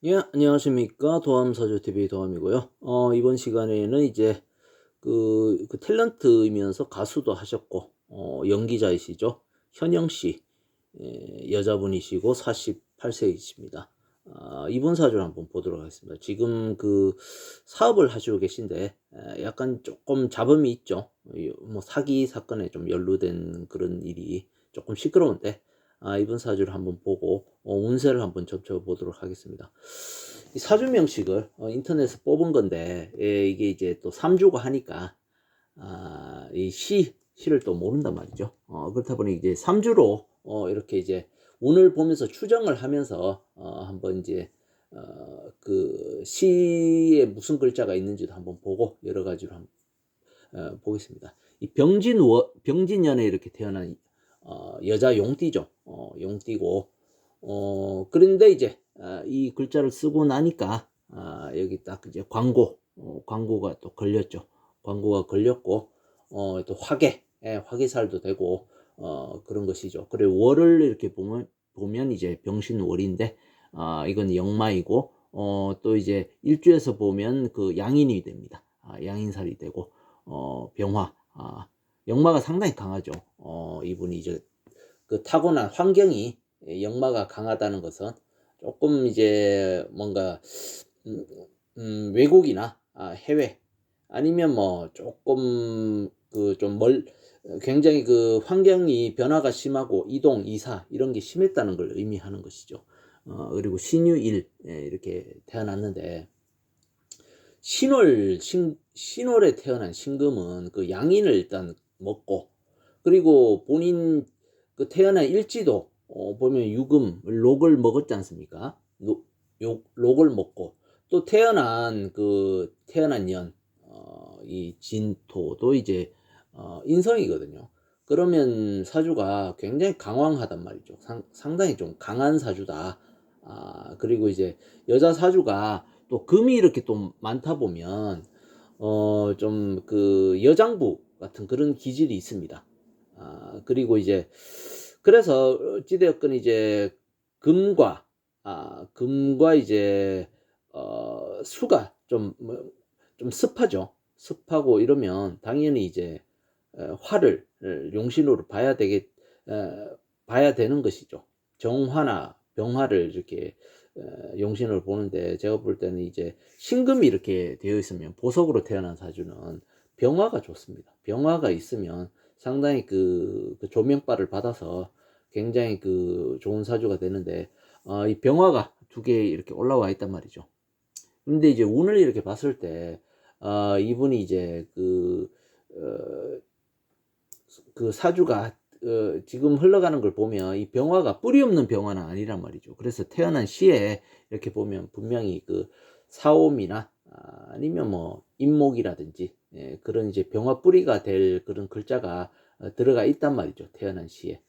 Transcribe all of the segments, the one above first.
예, 안녕하십니까. 도함사주TV 도함이고요. 이번 시간에는 이제 그 탤런트이면서 가수도 하셨고, 연기자이시죠. 현영 씨, 여자분이시고 48세이십니다. 이번 사주를 한번 보도록 하겠습니다. 지금 그 사업을 하시고 계신데, 약간 조금 잡음이 있죠. 뭐 사기 사건에 좀 연루된 그런 일이 조금 시끄러운데, 이번 사주를 한번 보고 운세를 한번 점쳐보도록 하겠습니다. 이 사주 명식을 인터넷에서 뽑은 건데, 이게 이제 또 3주고 하니까 이 시를 또 모른단 말이죠. 그렇다 보니 이제 3주로 이렇게 이제 운을 보면서 추정을 하면서 한번 이제 그 시에 무슨 글자가 있는지도 한번 보고 여러 가지로 한번 보겠습니다. 이 병진년에 이렇게 태어난 여자 용띠죠. 용띠고 그런데 이제 이 글자를 쓰고 나니까 여기 딱 이제 광고가 또 걸렸죠. 광고가 걸렸고 또 화개살도 되고 그런 것이죠. 그리고 월을 이렇게 보면 이제 병신월인데 이건 역마이고 또 이제 일주에서 보면 그 양인이 됩니다. 양인살이 되고 병화 역마가 상당히 강하죠. 이분이 이제 그 타고난 환경이 역마가 강하다는 것은 조금 이제 뭔가 음, 외국이나 해외 아니면 뭐 조금 그 좀 굉장히 그 환경이 변화가 심하고 이동 이사 이런 게 심했다는 걸 의미하는 것이죠. 그리고 신유일 이렇게 태어났는데 신월에 태어난 신금은 그 양인을 일단 먹고 그리고 본인 그 태어난 일지도 보면 유금 록을 먹었지 않습니까? 록을 먹고 또 태어난 년 이 진토도 이제 인성이거든요. 그러면 사주가 굉장히 강황하단 말이죠. 상당히 좀 강한 사주다. 그리고 이제 여자 사주가 또 금이 이렇게 또 많다 보면 좀 그 여장부 같은 그런 기질이 있습니다. 그리고 이제 그래서 어찌되었건 이제 금과 금과 이제 수가 좀 습하죠. 습하고 이러면 당연히 이제 화를 용신으로 봐야 되는 것이죠. 정화나 병화를 이렇게 용신으로 보는데 제가 볼 때는 이제 신금이 이렇게 되어 있으면 보석으로 태어난 사주는 병화가 좋습니다. 병화가 있으면 상당히 그 조명빨을 받아서 굉장히 그 좋은 사주가 되는데 이 병화가 두 개 이렇게 올라와 있단 말이죠. 근데 이제 운을 이렇게 봤을 때 이분이 이제 어, 그 사주가 지금 흘러가는 걸 보면 이 병화가 뿌리 없는 병화는 아니란 말이죠. 그래서 태어난 시에 이렇게 보면 분명히 그 사옴이나 아니면 뭐 임목이라든지 그런 이제 병화 뿌리가 될 그런 글자가 들어가 있단 말이죠. 태어난 시에.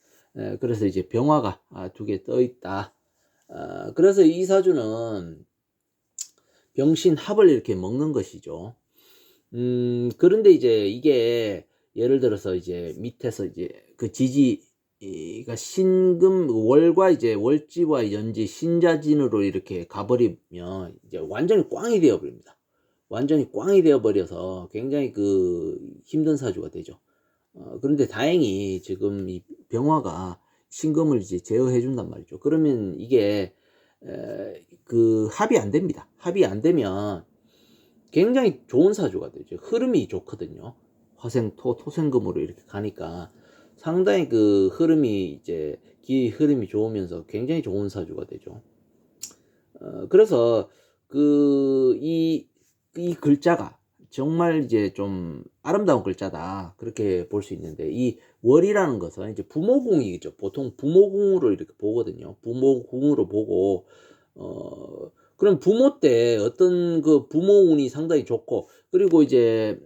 그래서 이제 병화가 두 개 떠 있다. 그래서 이 사주는 병신합을 이렇게 먹는 것이죠. 그런데 이제 이게 예를 들어서 이제 밑에서 이제 그 지지가 신금 월과 이제 월지와 연지 신자진으로 이렇게 가버리면 이제 완전히 꽝이 되어 버립니다. 완전히 꽝이 되어 버려서 굉장히 그 힘든 사주가 되죠. 그런데 다행히 지금 이 병화가 신금을 이제 제어해 준단 말이죠. 그러면 이게 그 합이 안 됩니다. 합이 안 되면 굉장히 좋은 사주가 되죠. 흐름이 좋거든요. 토생금으로 이렇게 가니까 상당히 그 흐름이 이제 기 흐름이 좋으면서 굉장히 좋은 사주가 되죠. 그래서 이 글자가 정말 이제 좀 아름다운 글자다. 그렇게 볼 수 있는데, 이 월이라는 것은 이제 부모궁이죠. 보통 부모궁으로 이렇게 보거든요. 부모궁으로 보고, 그럼 부모 때 어떤 그 부모운이 상당히 좋고, 그리고 이제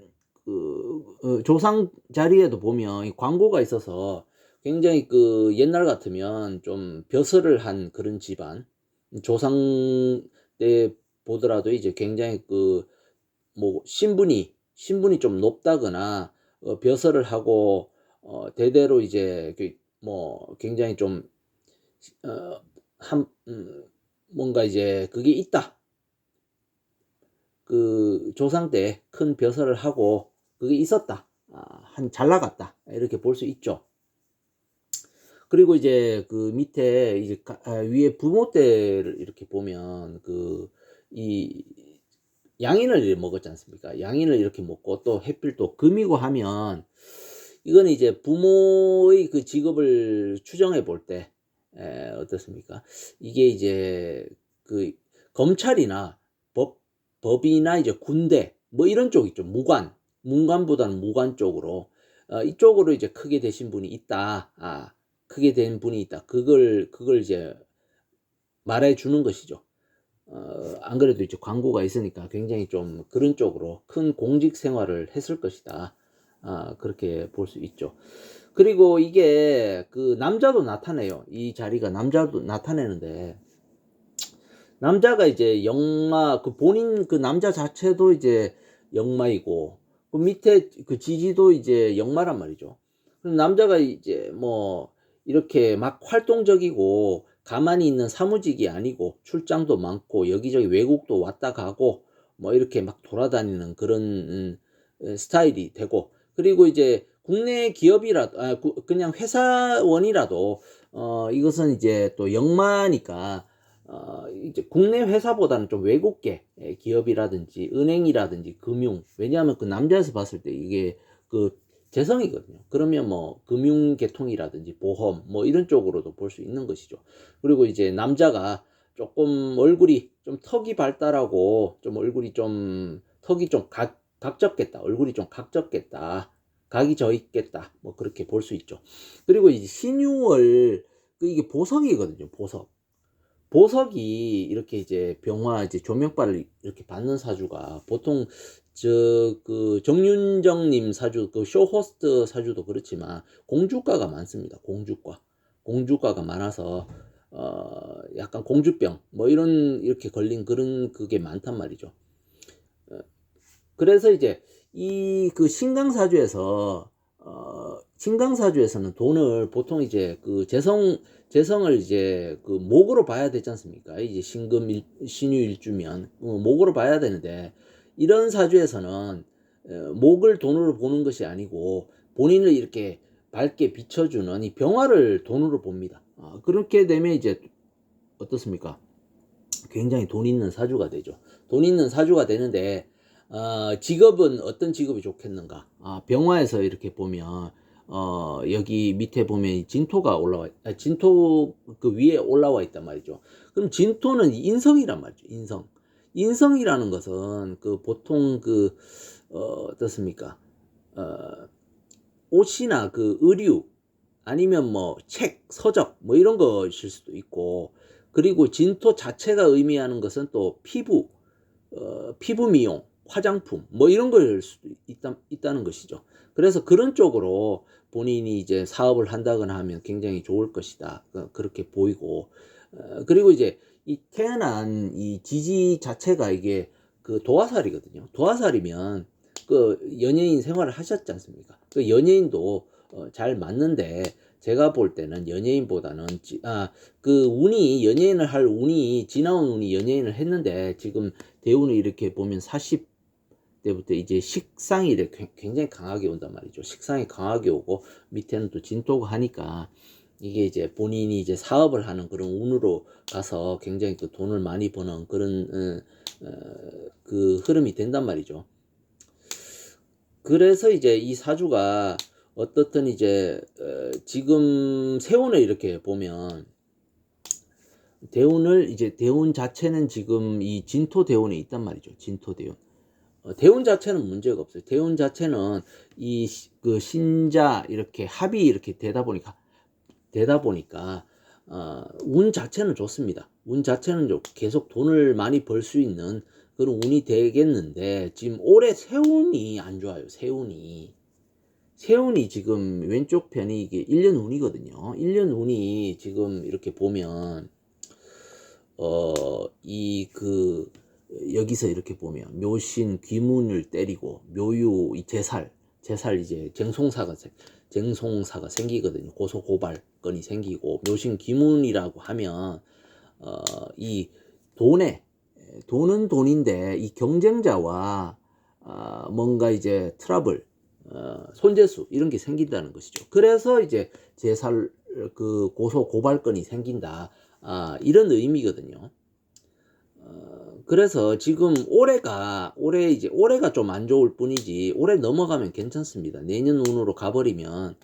조상 자리에도 보면 이 광고가 있어서 굉장히 그 옛날 같으면 좀 벼슬을 한 그런 집안, 조상 때 보더라도 이제 굉장히 그 뭐 신분이 좀 높다거나 벼슬을 하고 대대로 이제 뭐 굉장히 좀 한 뭔가 이제 그게 있다. 그 조상 때 큰 벼슬을 하고 그게 있었다. 잘 나갔다. 이렇게 볼 수 있죠. 그리고 이제 그 밑에 이제 위에 부모 때를 이렇게 보면 이 양인을 먹었지 않습니까? 양인을 이렇게 먹고 또 해필도 금이고 하면 이거는 이제 부모의 그 직업을 추정해 볼 때 어떻습니까? 이게 이제 그 검찰이나 법이나 이제 군대 뭐 이런 쪽 있죠. 문관보다는 무관 쪽으로 이쪽으로 이제 크게 되신 분이 있다. 크게 된 분이 있다. 그걸 이제 말해 주는 것이죠. 안 그래도 이제 광고가 있으니까 굉장히 좀 그런 쪽으로 큰 공직 생활을 했을 것이다. 그렇게 볼 수 있죠. 그리고 이게 그 남자도 나타내요. 이 자리가 남자도 나타내는데 남자가 이제 역마 그 본인 그 남자 자체도 이제 역마이고 그 밑에 그 지지도 이제 역마란 말이죠. 그럼 남자가 이제 뭐 이렇게 막 활동적이고 가만히 있는 사무직이 아니고 출장도 많고 여기저기 외국도 왔다 가고 뭐 이렇게 막 돌아다니는 그런 스타일이 되고 그리고 이제 국내 기업이라도 그냥 회사원이라도 이것은 이제 또 역마니까 이제 국내 회사보다는 좀 외국계 기업이라든지 은행이라든지 금융 왜냐하면 그 남자에서 봤을 때 이게 그 재성이거든요. 그러면 뭐 금융 계통이라든지 보험 뭐 이런 쪽으로도 볼 수 있는 것이죠. 그리고 이제 남자가 조금 얼굴이 좀 턱이 발달하고 좀 얼굴이 좀 턱이 좀 각졌겠다. 얼굴이 좀 각졌겠다. 각이 져 있겠다. 뭐 그렇게 볼 수 있죠. 그리고 이제 신유월 이게 보석이거든요. 보석이 이렇게 이제 병화 이제 조명발을 이렇게 받는 사주가 보통 그 정윤정님 사주 그 쇼호스트 사주도 그렇지만 공주가가 많습니다. 공주가가 많아서 약간 공주병 뭐 이런 이렇게 걸린 그런 그게 많단 말이죠. 그래서 이제 이 그 신강사주에서는 돈을 보통 이제 그 재성을 이제 그 목으로 봐야 되지 않습니까? 이제 신유일주면 목으로 봐야 되는데 이런 사주에서는 목을 돈으로 보는 것이 아니고 본인을 이렇게 밝게 비춰주는 이 병화를 돈으로 봅니다. 그렇게 되면 이제 어떻습니까? 굉장히 돈 있는 사주가 되죠. 돈 있는 사주가 되는데 직업은 어떤 직업이 좋겠는가? 병화에서 이렇게 보면 여기 밑에 보면 진토가 진토 그 위에 올라와 있단 말이죠. 그럼 진토는 인성이란 말이죠. 인성이라는 것은 그 보통 어떻습니까? 옷이나 그 의류 아니면 뭐 책, 서적 뭐 이런 것일 수도 있고 그리고 진토 자체가 의미하는 것은 또 피부 미용, 화장품 뭐 이런 걸 수도 있다는 것이죠. 그래서 그런 쪽으로 본인이 이제 사업을 한다거나 하면 굉장히 좋을 것이다. 그렇게 보이고 그리고 이제 이 태어난 이 지지 자체가 이게 그 도화살이거든요. 도화살이면 그 연예인 생활을 하셨지 않습니까? 그 연예인도 잘 맞는데 제가 볼 때는 연예인보다는 그 운이 연예인을 할 운이 지나온 운이 연예인을 했는데 지금 대운을 이렇게 보면 40대부터 이제 식상이 굉장히 강하게 온단 말이죠. 식상이 강하게 오고 밑에는 또 진토가 하니까 이게 이제 본인이 이제 사업을 하는 그런 운으로 가서 굉장히 그 돈을 많이 버는 그런 그 흐름이 된단 말이죠. 그래서 이제 이 사주가 어떻든 이제 지금 세운을 이렇게 보면 대운 자체는 지금 이 진토 대운에 있단 말이죠. 진토 대운. 대운 자체는 문제가 없어요. 대운 자체는 그 신자 이렇게 합이 이렇게 되다 보니까 운 자체는 좋습니다. 운 자체는 계속 돈을 많이 벌 수 있는 그런 운이 되겠는데 지금 올해 세운이 안 좋아요. 세운이 지금 왼쪽 편이 이게 1년 운이거든요. 1년 운이 지금 이렇게 보면 여기서 이렇게 보면 묘신 귀문을 때리고 묘유 이 제살 이제 쟁송사가 생기거든요. 고소고발 건이 생기고 묘신 귀문이라고 하면 이 돈은 돈인데 이 경쟁자와 뭔가 이제 트러블, 손재수 이런 게 생긴다는 것이죠. 그래서 이제 재살 그 고소 고발건이 생긴다. 이런 의미거든요. 그래서 지금 올해가 좀 안 좋을 뿐이지 올해 넘어가면 괜찮습니다. 내년 운으로 가버리면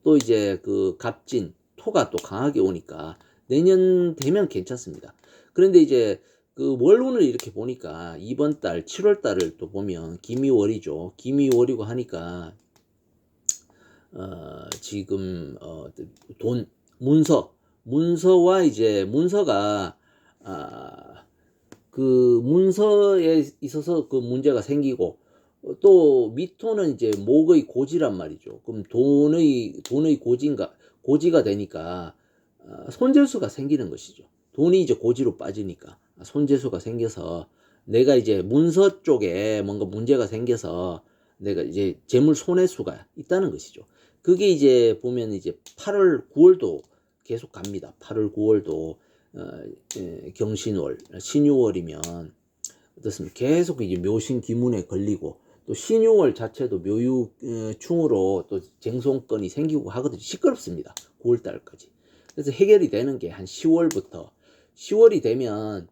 또 이제 그 갑진 토가 또 강하게 오니까 내년 되면 괜찮습니다. 그런데 이제 그 월운을 이렇게 보니까 이번 달 7월 달을 또 보면 기미월이죠. 기미월이고 하니까 지금 돈 문서와 이제 문서가 그 문서에 있어서 그 문제가 생기고 또 미토는 이제 목의 고지란 말이죠. 그럼 돈의 고지가 되니까 손재수가 생기는 것이죠. 돈이 이제 고지로 빠지니까 손재수가 생겨서 내가 이제 문서 쪽에 뭔가 문제가 생겨서 내가 이제 재물 손해수가 있다는 것이죠. 그게 이제 보면 이제 8월, 9월도 계속 갑니다. 8월, 9월도 경신월, 신유월이면 어떻습니까? 계속 이제 묘신 기문에 걸리고 또 신유월 자체도 묘유충으로 또 쟁송건이 생기고 하거든요. 시끄럽습니다. 9월 달까지. 그래서 해결이 되는 게 한 10월이 되면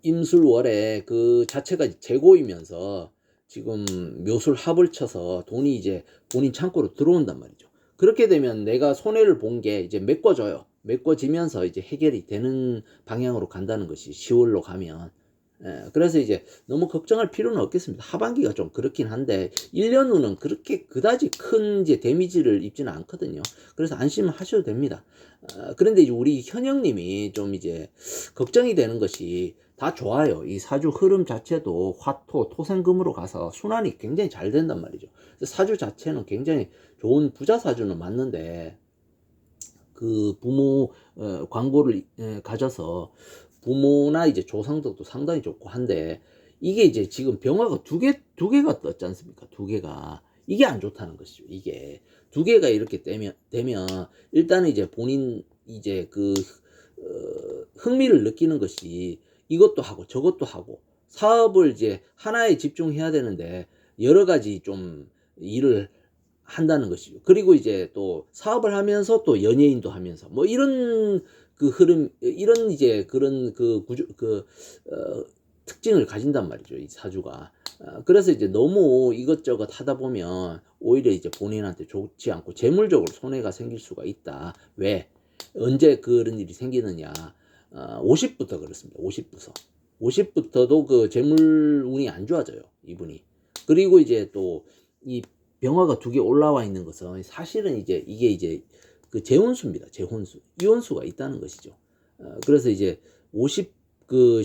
임술월에 그 자체가 재고이면서 지금 묘술 합을 쳐서 돈이 이제 본인 창고로 들어온단 말이죠. 그렇게 되면 내가 손해를 본 게 이제 메꿔져요. 메꿔지면서 이제 해결이 되는 방향으로 간다는 것이 10월로 가면. 그래서 이제 너무 걱정할 필요는 없겠습니다. 하반기가 좀 그렇긴 한데 1년 후는 그렇게 그다지 큰 이제 데미지를 입지는 않거든요. 그래서 안심하셔도 됩니다. 그런데 이제 우리 현영님이 좀 이제 걱정이 되는 것이 다 좋아요. 이 사주 흐름 자체도 화토, 토생금으로 가서 순환이 굉장히 잘 된단 말이죠. 사주 자체는 굉장히 좋은 부자 사주는 맞는데 그 부모 광고를 가져서 부모나 이제 조상들도 상당히 좋고 한데 이게 이제 지금 병화가 두 개가 떴지 않습니까? 두 개가 이게 안 좋다는 것이죠. 이게 두 개가 이렇게 되면 일단은 이제 본인 이제 그 흥미를 느끼는 것이 이것도 하고 저것도 하고 사업을 이제 하나에 집중해야 되는데 여러 가지 좀 일을 한다는 것이죠. 그리고 이제 또 사업을 하면서 또 연예인도 하면서 뭐 이런 그 흐름, 이런 이제 그런 그 구조, 특징을 가진단 말이죠. 이 사주가. 그래서 이제 너무 이것저것 하다 보면 오히려 이제 본인한테 좋지 않고 재물적으로 손해가 생길 수가 있다. 왜? 언제 그런 일이 생기느냐. 50부터 그렇습니다. 50부터도 그 재물 운이 안 좋아져요. 이분이. 그리고 이제 또 이 병화가 두 개 올라와 있는 것은 사실은 이제 이게 이제 그 재혼수입니다. 재혼수. 이혼수가 있다는 것이죠. 그래서 이제 50 그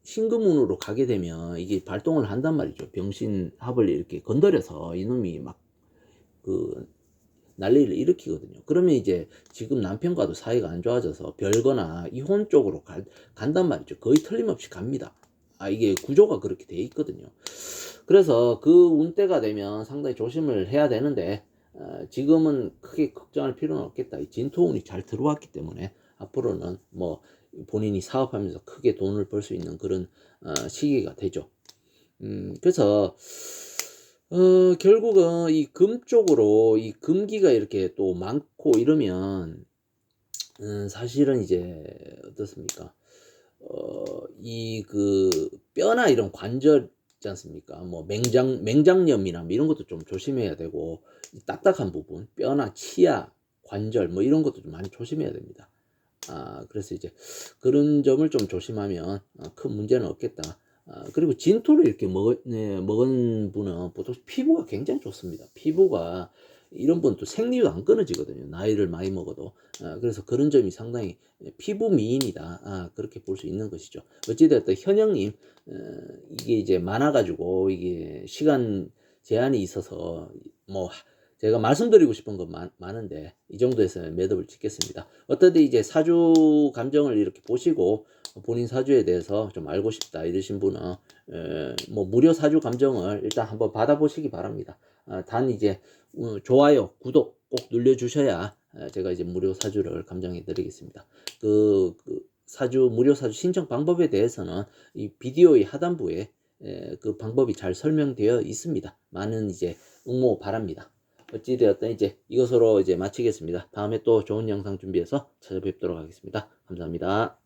신금운으로 가게 되면 이게 발동을 한단 말이죠. 병신합을 이렇게 건드려서 이놈이 막 그 난리를 일으키거든요. 그러면 이제 지금 남편과도 사이가 안 좋아져서 별거나 이혼 쪽으로 간단 말이죠. 거의 틀림없이 갑니다. 이게 구조가 그렇게 돼 있거든요. 그래서 그 운때가 되면 상당히 조심을 해야 되는데 지금은 크게 걱정할 필요는 없겠다. 진토운이 잘 들어왔기 때문에 앞으로는 뭐 본인이 사업하면서 크게 돈을 벌 수 있는 그런 시기가 되죠. 그래서 결국은 이 금 쪽으로 이 금기가 이렇게 또 많고 이러면 사실은 이제 어떻습니까? 이 그 뼈나 이런 관절 있지 않습니까? 뭐 맹장염이나 뭐 이런 것도 좀 조심해야 되고 이 딱딱한 부분, 뼈나 치아, 관절 뭐 이런 것도 좀 많이 조심해야 됩니다. 그래서 이제 그런 점을 좀 조심하면 큰 문제는 없겠다. 그리고 진토를 이렇게 먹은 분은 보통 피부가 굉장히 좋습니다. 피부가 이런 분 또 생리도 안 끊어지거든요. 나이를 많이 먹어도. 그래서 그런 점이 상당히 피부 미인이다. 그렇게 볼 수 있는 것이죠. 어찌되었든 현영님, 이게 이제 많아가지고 이게 시간 제한이 있어서 뭐 제가 말씀드리고 싶은 건 많은데 이 정도에서 매듭을 짓겠습니다. 어떠든 이제 사주 감정을 이렇게 보시고 본인 사주에 대해서 좀 알고 싶다 이러신 분은 뭐 무료 사주 감정을 일단 한번 받아보시기 바랍니다. 단 이제 좋아요, 구독 꼭 눌러주셔야 제가 이제 무료 사주를 감정해 드리겠습니다. 무료 사주 신청 방법에 대해서는 이 비디오의 하단부에 그 방법이 잘 설명되어 있습니다. 많은 이제 응모 바랍니다. 어찌되었든 이제 이것으로 이제 마치겠습니다. 다음에 또 좋은 영상 준비해서 찾아뵙도록 하겠습니다. 감사합니다.